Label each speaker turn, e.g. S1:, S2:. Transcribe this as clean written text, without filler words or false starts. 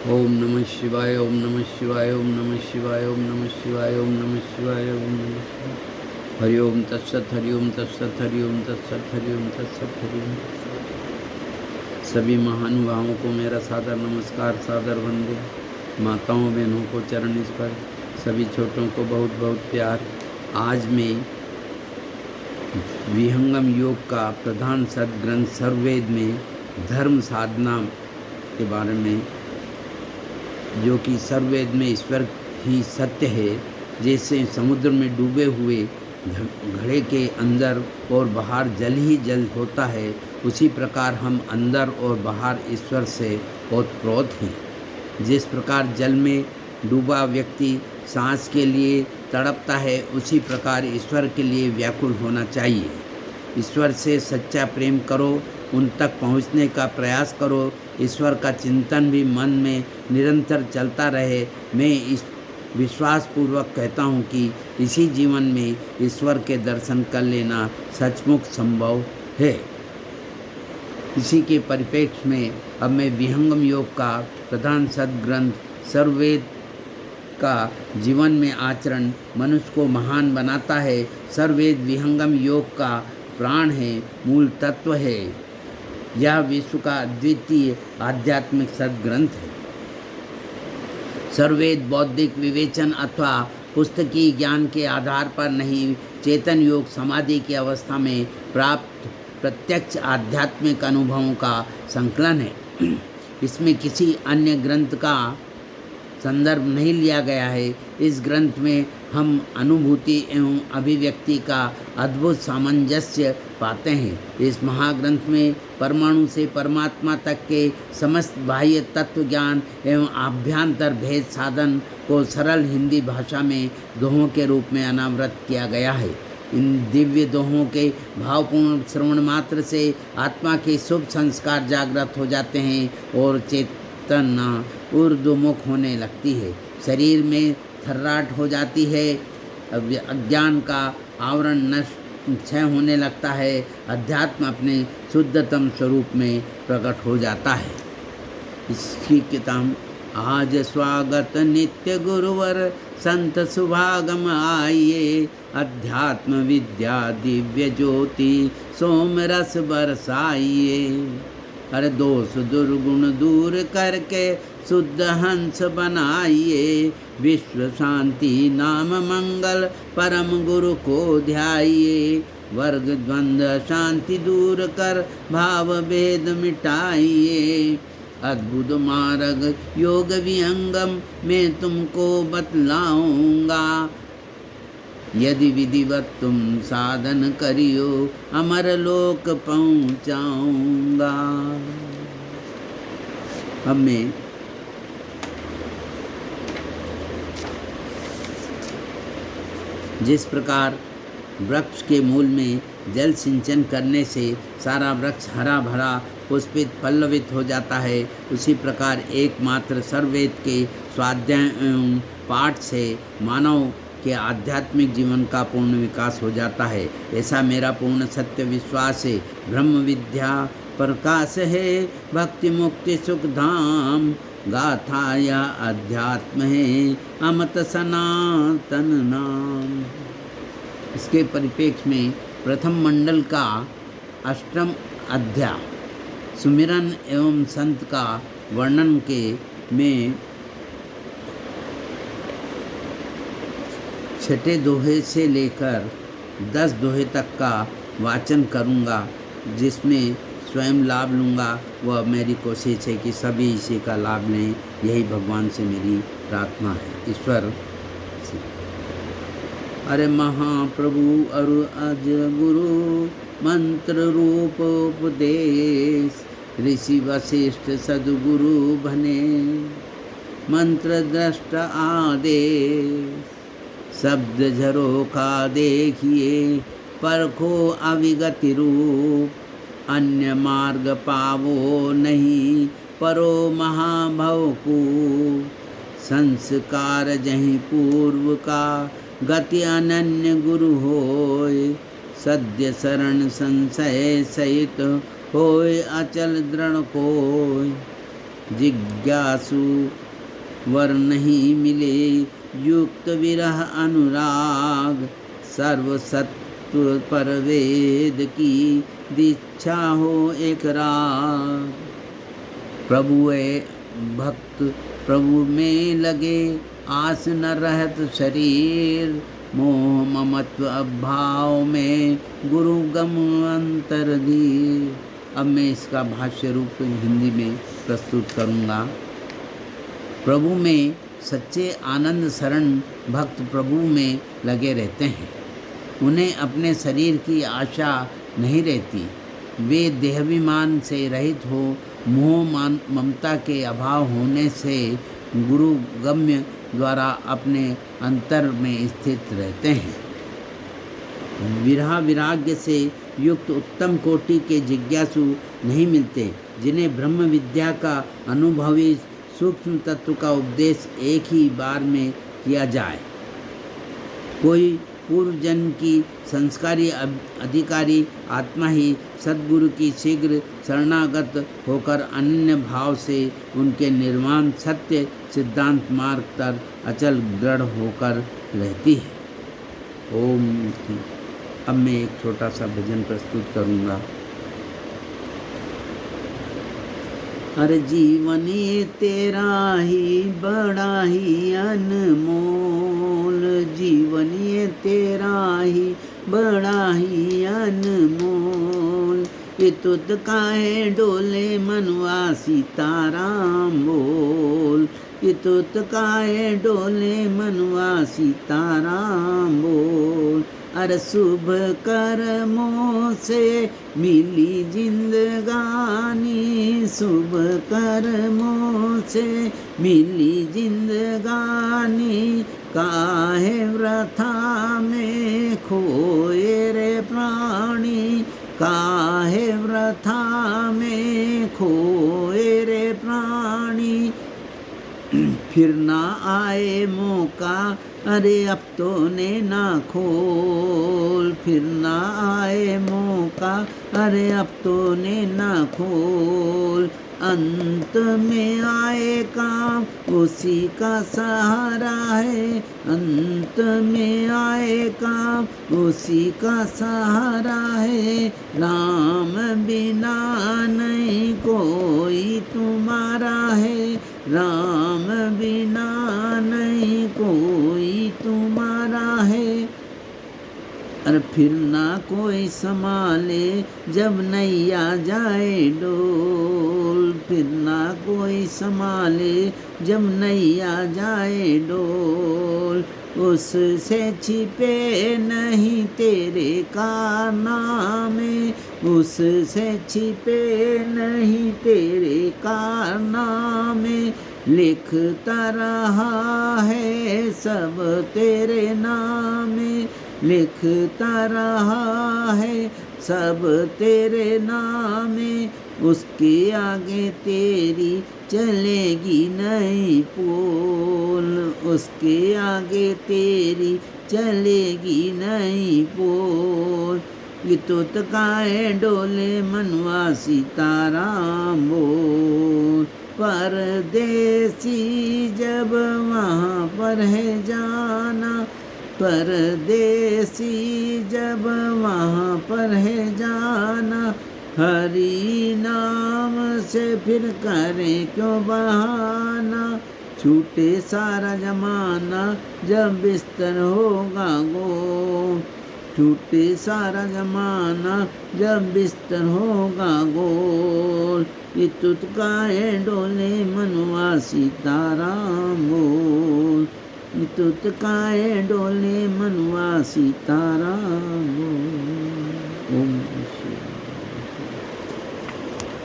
S1: ओम नमः शिवाय, ओम नमः शिवाय, ओम नमः शिवाय, ओम नमः शिवाय, ओम नमः शिवाय, ओम नमः शिवाय। हरि ओम तत्सत, हरि ओम तत्सत, हरि ओम तत्सत, हरि ओम तत्सत, हरि ओम तत्सत। सभी महानुभावों को मेरा सादर नमस्कार, सादर वंदे। माताओं बहनों को चरण स्पर्श, सभी छोटों को बहुत बहुत प्यार। आज मैं विहंगम योग का प्रधान सद्ग्रंथ सर्ववेद में धर्म साधना के बारे में, जो कि सर्ववेद में ईश्वर ही सत्य है। जैसे समुद्र में डूबे हुए घड़े के अंदर और बाहर जल ही जल होता है, उसी प्रकार हम अंदर और बाहर ईश्वर से ओतप्रोत हैं। जिस प्रकार जल में डूबा व्यक्ति सांस के लिए तड़पता है, उसी प्रकार ईश्वर के लिए व्याकुल होना चाहिए। ईश्वर से सच्चा प्रेम करो, उन तक पहुँचने का प्रयास करो। ईश्वर का चिंतन भी मन में निरंतर चलता रहे। मैं इस विश्वासपूर्वक कहता हूँ कि इसी जीवन में ईश्वर के दर्शन कर लेना सचमुच संभव है। इसी के परिप्रेक्ष्य में अब मैं विहंगम योग का प्रधान सद्ग्रंथ सर्ववेद का जीवन में आचरण मनुष्य को महान बनाता है। सर्ववेद विहंगम योग का प्राण है, मूल तत्व है। यह विश्व का अद्वितीय आध्यात्मिक सद्ग्रंथ है। सर्ववेद बौद्धिक विवेचन अथवा पुस्तकीय ज्ञान के आधार पर नहीं, चेतन योग समाधि की अवस्था में प्राप्त प्रत्यक्ष आध्यात्मिक अनुभवों का संकलन है। इसमें किसी अन्य ग्रंथ का संदर्भ नहीं लिया गया है। इस ग्रंथ में हम अनुभूति एवं अभिव्यक्ति का अद्भुत सामंजस्य पाते हैं। इस महाग्रंथ में परमाणु से परमात्मा तक के समस्त बाह्य तत्व ज्ञान एवं आभ्यंतर भेद साधन को सरल हिंदी भाषा में दोहों के रूप में अनावृत किया गया है। इन दिव्य दोहों के भावपूर्ण श्रवण मात्र से आत्मा के शुभ संस्कार जागृत हो जाते हैं और चेतना ऊर्ध्वमुख होने लगती है। शरीर में थर्राट हो जाती है। अज्ञान का आवरण नष्ट क्षय होने लगता है। अध्यात्म अपने शुद्धतम स्वरूप में प्रकट हो जाता है। इसकी किताब आज स्वागत नित्य गुरुवर संत सुभागम आइए, अध्यात्म विद्या दिव्य ज्योति सोम रस बरसाइए। हर दोष दुर्गुण दूर करके शुद्ध हंस बनाइए, विश्व शांति नाम मंगल परम गुरु को ध्याइए। वर्ग द्वंद्व शांति दूर कर भाव भेद मिटाइए, अद्भुत मार्ग योग विहंगम मैं तुमको बतलाऊंगा। यदि विधिवत तुम साधन करियो, अमर लोक पहुँचाऊंगा। अब मैं जिस प्रकार वृक्ष के मूल में जल सिंचन करने से सारा वृक्ष हरा भरा पुष्पित पल्लवित हो जाता है, उसी प्रकार एकमात्र सर्ववेद के स्वाध्याय एवं पाठ से मानव के आध्यात्मिक जीवन का पूर्ण विकास हो जाता है। ऐसा मेरा पूर्ण सत्य विश्वास है। ब्रह्म विद्या प्रकाश है, भक्ति मुक्ति सुख धाम, गाथा या अध्यात्म है, अमत सनातन नाम। इसके परिप्रेक्ष्य में प्रथम मंडल का अष्टम अध्याय सुमिरन एवं संत का वर्णन के में छठे दोहे से लेकर 10 दोहे तक का वाचन करूँगा, जिसमें स्वयं लाभ लूँगा। वह मेरी कोशिश है कि सभी इसी का लाभ लें। यही भगवान से मेरी प्रार्थना है। ईश्वर अरे महाप्रभु अरु अज गुरु मंत्र रूप उपदेश, ऋषि वशिष्ठ सदगुरु बने मंत्र दृष्ट आदेश। शब्द झरोखा देखिए परखो अविगति रूप, अन्य मार्ग पावो नहीं परो महाभव को। संस्कार जहीं पूर्व का गति अनन्य गुरु होय, सद्य शरण संशय सहित होय अचल दृढ़ कोय। जिज्ञासु वर नहीं मिले, युक्त विरह अनुराग, सर्वसत्व पर वेद की दीक्षा हो एक राग। प्रभु ए भक्त प्रभु में लगे, आस न रहत शरीर, मोह ममत्व अभाव में गुरु गम अंतर धीर। अब मैं इसका भाष्य रूप हिंदी में प्रस्तुत करूँगा। प्रभु में सच्चे आनंद शरण भक्त प्रभु में लगे रहते हैं। उन्हें अपने शरीर की आशा नहीं रहती। वे देहाभिमान से रहित हो, मोह ममता के अभाव होने से गुरु गम्य द्वारा अपने अंतर में स्थित रहते हैं। विरह विराग्य से युक्त उत्तम कोटि के जिज्ञासु नहीं मिलते, जिन्हें ब्रह्म विद्या का अनुभवी सूक्ष्म तत्व का उपदेश एक ही बार में किया जाए। कोई पूर्व जन्म की संस्कारी अधिकारी आत्मा ही सद्गुरु की शीघ्र शरणागत होकर अन्य भाव से उनके निर्वाण सत्य सिद्धांत मार्ग पर अचल दृढ़ होकर रहती है। ओम। अब मैं एक छोटा सा भजन प्रस्तुत करूँगा। हर जीवन ये तेरा ही बड़ा ही अनमोल, जीवन ये तेरा ही बड़ा ही अनमोल। ये तुत काहे डोले मनवा सीताराम बोल, ये तुत काहे डोले मनवा सीताराम बोल। अरे शुभ कर्मों से मिली जिंदगानी, शुभ कर्मों से मिली जिंदगानी। काहे वृथा में खोए रे प्राणी, काहे वृथा में खोए रे प्राणी। फिर ना आए मौका, अरे अब तो ने ना खोल, फिर ना आए मौका, अरे अब तो ने ना खोल। अंत में आए काम उसी का सहारा है, अंत में आए काम उसी का सहारा है। राम बिना नहीं कोई तुम्हारा है, राम बिना नहीं कोई तुम्हारा है। अरे फिर ना कोई संभाले जब नैया जाए डोल, फिर ना कोई संभाले जब नैया जाए डोल। उससे छिपे नहीं तेरे कारनामे, उससे छिपे नहीं तेरे कारनामे। लिखता रहा है सब तेरे नामे, लिखता रहा है सब तेरे नामे। उसके आगे तेरी चलेगी नहीं पोल, उसके आगे तेरी चलेगी नहीं पोल। ये तुत काहे डोले मनवा सीताराम बोल। परदेसी जब वहाँ पर है जाना, परदेसी जब वहाँ पर है जाना। हरि नाम से फिर करें क्यों बहाना, छूटे सारा जमाना जब बिस्तर होगा गोल, छूटे सारा जमाना जब बिस्तर होगा गोल। ये तुत काहे डोले मनवा सीताराम बोल, ये तुत काहे डोले मनवा सीताराम बोल।